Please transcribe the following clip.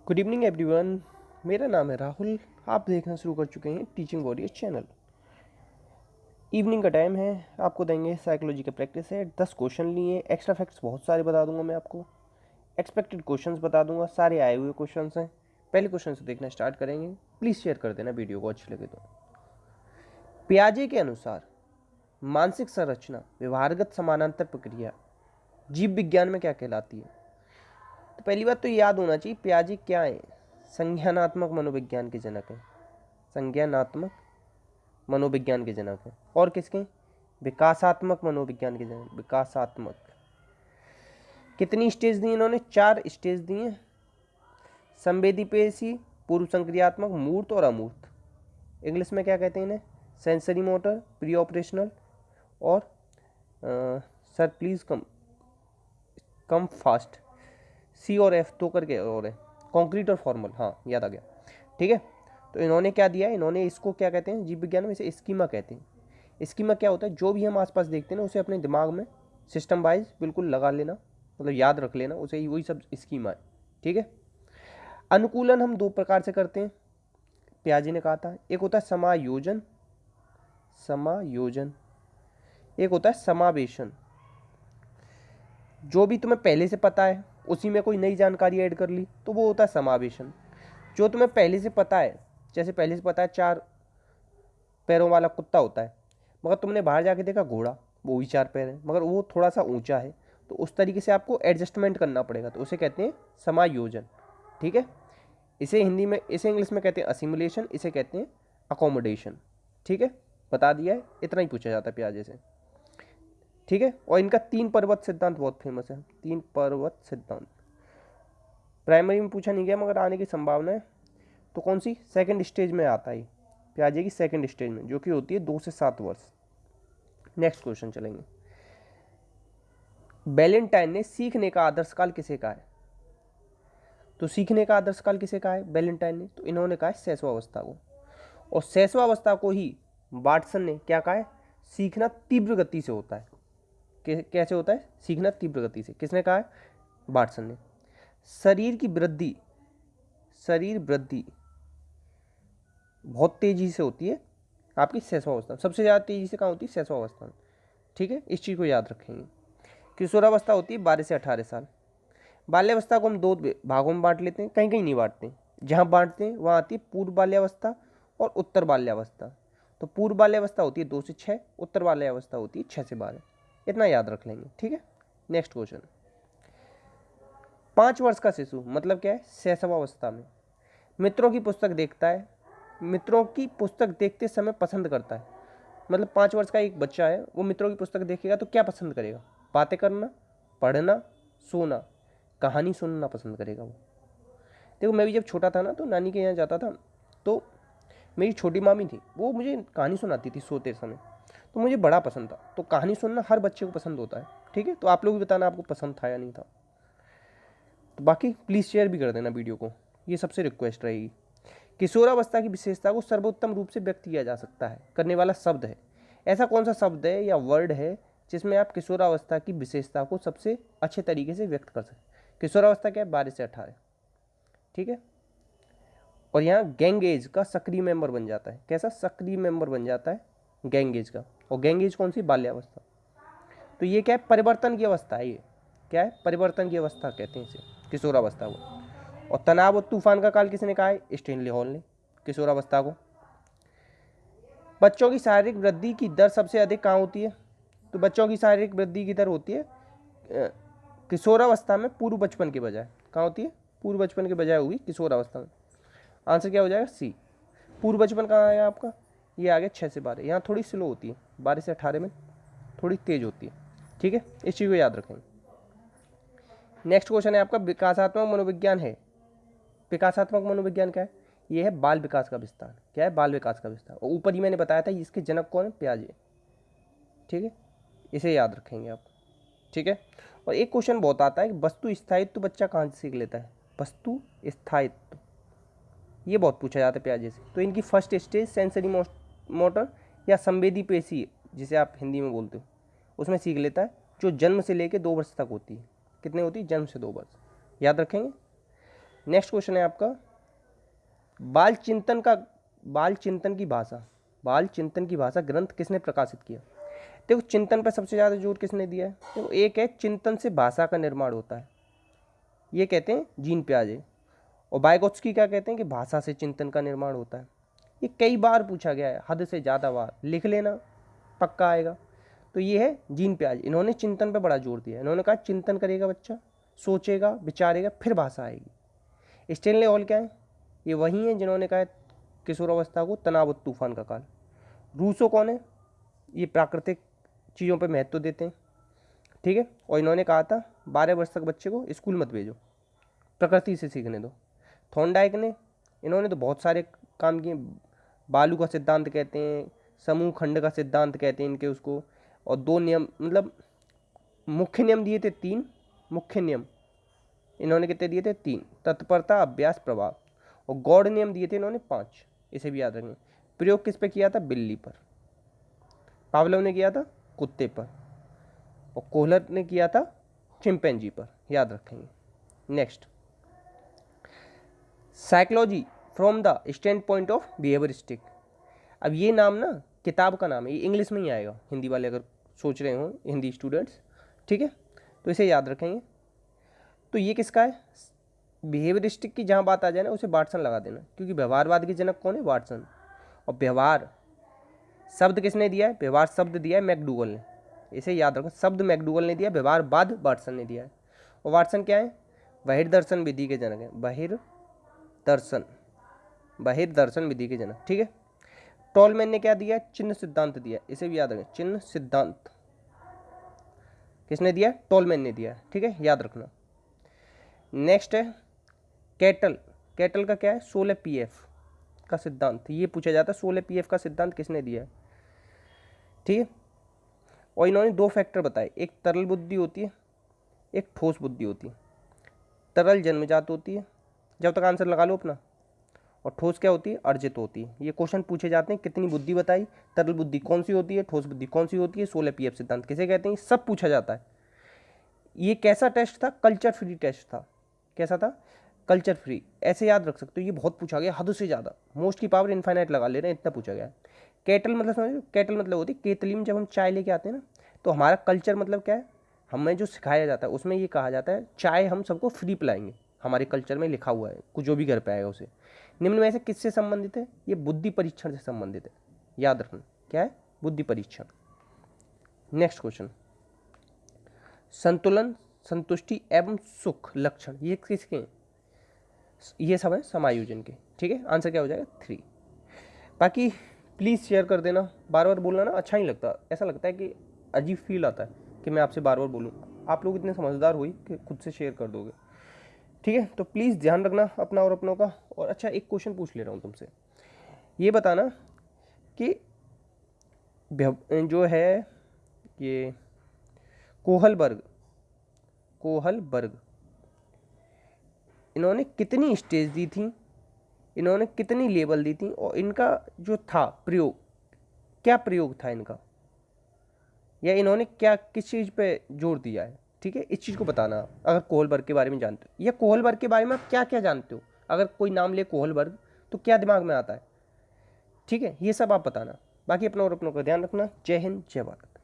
Good evening everyone. मेरा नाम है राहुल। आप देखना शुरू कर चुके हैं टीचिंग वॉरियर चैनल। इवनिंग का टाइम है, आपको देंगे साइकोलॉजी का प्रैक्टिस है। 10 क्वेश्चन लिए, एक्स्ट्रा फैक्ट्स बहुत सारे बता दूंगा मैं आपको, एक्सपेक्टेड क्वेश्चंस बता दूंगा, सारे आए हुए क्वेश्चंस हैं। पहले क्वेश्चन से देखना स्टार्ट करेंगे। प्लीज़ शेयर कर देना वीडियो को अच्छी लगे तो। पियाजे के अनुसार मानसिक संरचना व्यवहारगत समानांतर प्रक्रिया जीव विज्ञान में क्या कहलाती है? तो पहली बात तो याद होना चाहिए, पियाजे क्या है? संज्ञानात्मक मनोविज्ञान के जनक है। संज्ञानात्मक मनोविज्ञान के जनक है। और किसके? विकासात्मक मनोविज्ञान के जनक। विकासात्मक। कितनी स्टेज दी इन्होंने? 4 स्टेज दिए। संवेदीपेशी, पूर्व संक्रियात्मक, मूर्त और अमूर्त। इंग्लिश में क्या कहते हैं इन्हें? सेंसरी मोटर, प्री ऑपरेशनल और सर प्लीज़ कम फास्ट, सी और एफ तो करके और है, कॉन्क्रीट और फॉर्मल। हाँ याद आ गया, ठीक है। तो इन्होंने क्या दिया? इन्होंने इसको क्या कहते हैं जीव विज्ञान में? इसे स्कीमा कहते हैं। स्कीमा क्या होता है? जो भी हम आसपास देखते हैं ना, उसे अपने दिमाग में सिस्टम वाइज बिल्कुल लगा लेना, मतलब याद रख लेना उसे, ही वही सब स्कीमा है, ठीक है। अनुकूलन हम 2 प्रकार से करते हैं, पियाजे ने कहा था। एक होता है समायोजन, समायोजन। एक होता है समावेशन। जो भी तुम्हें पहले से पता है उसी में कोई नई जानकारी ऐड कर ली तो वो होता है समावेशन। जो तुम्हें पहले से पता है, जैसे पहले से पता है 4 पैरों वाला कुत्ता होता है, मगर तुमने बाहर जाके देखा घोड़ा, वो भी 4 पैर है मगर वो थोड़ा सा ऊंचा है, तो उस तरीके से आपको एडजस्टमेंट करना पड़ेगा, तो उसे कहते हैं समायोजन, ठीक है। इसे हिंदी में, इसे इंग्लिश में कहते हैं असिमुलेशन, इसे कहते हैं अकोमोडेशन, ठीक है। बता दिया है, इतना ही पूछा जाता है पियाजे से, ठीक है। और इनका 3 पर्वत सिद्धांत बहुत फेमस है। 3 पर्वत सिद्धांत प्राइमरी में पूछा नहीं गया मगर आने की संभावना है। तो कौन सी? सेकंड स्टेज में आता है पियाजे की, सेकंड स्टेज में, जो कि होती है 2 से 7 वर्ष। नेक्स्ट क्वेश्चन चलेंगे। बैलेंटाइन ने सीखने का आदर्श काल किसे कहा है? तो सीखने का आदर्श काल किसे कहा है बैलेंटाइन ने? तो इन्होंने कहा है शैशवावस्था को। और शैशवावस्था को ही वाटसन ने क्या कहा है? सीखना तीव्र गति से होता है। कैसे होता है सीखना तीव्र गति से? किसने कहा है? वाटसन ने। शरीर की वृद्धि, शरीर वृद्धि बहुत तेजी से होती है आपकी शैशवावस्था में। सबसे ज़्यादा तेजी से कहाँ होती है? शैशवावस्था में, ठीक है। इस चीज़ को याद रखेंगे। किशोरावस्था होती है 12 से 18 साल। बाल्यावस्था को हम 2 भागों में बांट लेते हैं, कहीं कहीं नहीं बांटते। जहाँ बांटते हैं वहाँ आती है पूर्व बाल्यावस्था और उत्तर बाल्यावस्था। तो पूर्व बाल्यावस्था होती है 2 से 6, उत्तर बाल्यावस्था होती है 6 से 12। इतना याद रख लेंगे, ठीक है। Next question. 5 वर्ष का शिशु मतलब क्या है? शैशवावस्था में मित्रों की पुस्तक देखता है, मित्रों की पुस्तक देखते समय पसंद करता है। मतलब 5 वर्ष का एक बच्चा है, वो मित्रों की पुस्तक देखेगा तो क्या पसंद करेगा? बातें करना, पढ़ना, सोना, कहानी सुनना पसंद करेगा वो। देखो मैं भी जब छोटा था ना, तो नानी के यहाँ जाता था, तो मेरी छोटी मामी थी, वो मुझे कहानी सुनाती थी सोते समय, तो मुझे बड़ा पसंद था। तो कहानी सुनना हर बच्चे को पसंद होता है, ठीक है। तो आप लोग भी बताना आपको पसंद था या नहीं था। तो बाकी प्लीज़ शेयर भी कर देना वीडियो को, ये सबसे रिक्वेस्ट रहेगी। किशोरावस्था की विशेषता को सर्वोत्तम रूप से व्यक्त किया जा सकता है करने वाला शब्द है। ऐसा कौन सा शब्द है या वर्ड है जिसमें आप किशोरावस्था की विशेषता को सबसे अच्छे तरीके से व्यक्त कर सकते? किशोरावस्था क्या है? 12 से 18, ठीक है। और यहाँ गैंग एज का सक्रिय मेंबर बन जाता है। कैसा सक्रिय मेंबर बन जाता है? गैंग एज का। और गैंग एज कौन सी? बाल्यावस्था। तो ये क्या है? परिवर्तन की अवस्था है। ये क्या है? परिवर्तन की अवस्था कहते हैं इसे, किशोरावस्था को। और तनाव और तूफान का काल किसने कहा है? स्टेनली हॉल ने किशोरावस्था को। बच्चों की शारीरिक वृद्धि की दर सबसे अधिक कहाँ होती है? तो बच्चों की शारीरिक वृद्धि की दर होती है किशोरावस्था में, पूर्व बचपन के बजाय। कहाँ होती है? पूर्व बचपन के बजाय हुई किशोरावस्था में। आंसर क्या हो जाएगा? सी। पूर्व बचपन कहाँ आया आपका? ये आ गया 6 से 12। यहाँ थोड़ी स्लो होती है, 12 से 18 में थोड़ी तेज होती है, ठीक है। इस चीज़ को याद रखेंगे। नेक्स्ट क्वेश्चन है आपका, विकासात्मक मनोविज्ञान है। विकासात्मक मनोविज्ञान क्या है? ये है बाल विकास का विस्तार। क्या है? बाल विकास का विस्तार। और ऊपर ही मैंने बताया था इसके जनक कौन है? पियाजे, ठीक है। इसे याद रखेंगे आप, ठीक है। और एक क्वेश्चन बहुत आता है कि वस्तु स्थायित्व बच्चा कहाँ से सीख लेता है? वस्तु स्थायित्व, ये बहुत पूछा जाता है पियाजे से। तो इनकी फर्स्ट स्टेज सेंसरी मोटर या संवेदी पेशी, जिसे आप हिंदी में बोलते हो, उसमें सीख लेता है, जो जन्म से लेकर 2 वर्ष तक होती है। कितने होती है? जन्म से 2 वर्ष, याद रखेंगे। नेक्स्ट क्वेश्चन है आपका, बाल चिंतन की भाषा ग्रंथ किसने प्रकाशित किया। देखो चिंतन पर सबसे ज़्यादा जोर किसने दिया है। देखो एक है चिंतन से भाषा का निर्माण होता है, ये कहते हैं जीन पियाजे, और वाइगोत्स्की क्या कहते हैं कि भाषा से चिंतन का निर्माण होता है। ये कई बार पूछा गया है, हद से ज़्यादा बार, लिख लेना पक्का आएगा। तो ये है जीन पियाजे, इन्होंने चिंतन पर बड़ा जोर दिया। इन्होंने कहा चिंतन करेगा बच्चा, सोचेगा विचारेगा फिर भाषा आएगी। स्टेनले हॉल क्या है, ये वही हैं जिन्होंने कहा किशोरावस्था को तनाव और तूफान का काल। रूसो कौन है, ये प्राकृतिक चीज़ों पर महत्व देते हैं, ठीक है। और इन्होंने कहा था 12 वर्ष तक बच्चे को स्कूल मत भेजो, प्रकृति से सीखने दो। थॉर्नडाइक ने, इन्होंने तो बहुत सारे काम किए, बालू का सिद्धांत कहते हैं, समूह खंड का सिद्धांत कहते हैं इनके उसको, और 2 नियम, मतलब मुख्य नियम दिए थे 3 मुख्य नियम, इन्होंने कितने दिए थे 3, तत्परता अभ्यास प्रभाव, और गॉड नियम दिए थे इन्होंने 5, इसे भी याद रखें। प्रयोग किस पे किया था, बिल्ली पर। पावलोव ने किया था कुत्ते पर, और कोहलर ने किया था चिंपैंजी पर, याद रखेंगे। Next, psychology from the stand point of behaviouristic. अब ये नाम ना किताब का नाम है, ये इंग्लिश में ही आएगा, हिंदी वाले अगर सोच रहे हो, हिंदी स्टूडेंट्स, ठीक है, तो इसे याद रखेंगे। तो ये किसका है, बिहेवियरिस्टिक की जहाँ बात आ जाए ना उसे वाटसन लगा देना, क्योंकि व्यवहारवाद के जनक कौन है, वाटसन। और व्यवहार शब्द किसने दिया है, व्यवहार शब्द दिया है मैकडूगल ने, इसे याद रखो, शब्द मैकडूगल ने दिया, व्यवहारवाद वाटसन ने दिया है। और वाटसन क्या है, बहिर्दर्शन विधि के जनक है, बहिर्दर्शन विधि के जनक, ठीक है। टॉलमैन ने क्या दिया, चिन्ह सिद्धांत दिया, इसे भी याद रखें, चिन्ह सिद्धांत किसने दिया, टॉलमैन ने दिया, ठीक है, याद रखना। नेक्स्ट है कैटल का क्या है, 16 पीएफ का सिद्धांत, ये पूछा जाता है 16 पीएफ का सिद्धांत किसने दिया है, ठीक है। और इन्होंने 2 फैक्टर बताए, एक तरल बुद्धि होती है, एक ठोस बुद्धि होती है। तरल जन्मजात होती है, जब तक आंसर लगा लो अपना, और ठोस क्या होती है, अर्जित होती है। ये क्वेश्चन पूछे जाते हैं, कितनी बुद्धि बताई, तरल बुद्धि कौन सी होती है, ठोस बुद्धि कौन सी होती है, 16 पीएफ सिद्धांत किसे कहते हैं, सब पूछा जाता है। ये कैसा टेस्ट था, कल्चर फ्री टेस्ट था, कैसा था, कल्चर फ्री, ऐसे याद रख सकते हो। ये बहुत पूछा गया, हद से ज़्यादा, मोस्ट की पावर इनफाइनाइट लगा ले रहे हैं, इतना पूछा गया है। कैटल मतलब समझो, कैटल मतलब होती है केतली में जब हम चाय लेके आते हैं ना, तो हमारा कल्चर मतलब क्या है, हमें जो सिखाया जाता है उसमें ये कहा जाता है चाय हम सबको फ्री पिलाएंगे, हमारे कल्चर में लिखा हुआ है, कुछ जो भी घर पे आएगा उसे। निम्न में से किससे संबंधित है, ये बुद्धि परीक्षण से संबंधित है, याद रखना क्या है, बुद्धि परीक्षण। नेक्स्ट क्वेश्चन, संतुलन संतुष्टि एवं सुख लक्षण ये किसके हैं, ये सब है समायोजन के, ठीक है। आंसर क्या हो जाएगा 3। बाकी प्लीज़ शेयर कर देना, बार बार बोलना ना अच्छा नहीं लगता, ऐसा लगता है कि अजीब फील आता है कि मैं आपसे बार बार बोलूँ। आप लोग इतने समझदार हुई कि खुद से शेयर कर दोगे, ठीक है। तो प्लीज़ ध्यान रखना अपना और अपनों का। और अच्छा एक क्वेश्चन पूछ ले रहा हूँ तुमसे, ये बताना कि जो है ये कोहलबर्ग इन्होंने कितनी स्टेज दी थी, इन्होंने कितनी लेवल दी थी, और इनका जो था प्रयोग, क्या प्रयोग था इनका, या इन्होंने क्या किस चीज़ पे जोर दिया है, ठीक है। इस चीज़ को बताना अगर कोहलबर्ग के बारे में जानते हो, या कोहलबर्ग के बारे में आप क्या क्या जानते हो, अगर कोई नाम ले कोहलबर्ग तो क्या दिमाग में आता है, ठीक है, ये सब आप बताना। बाकी अपना और अपनों का ध्यान रखना। जय हिंद, जय भारत।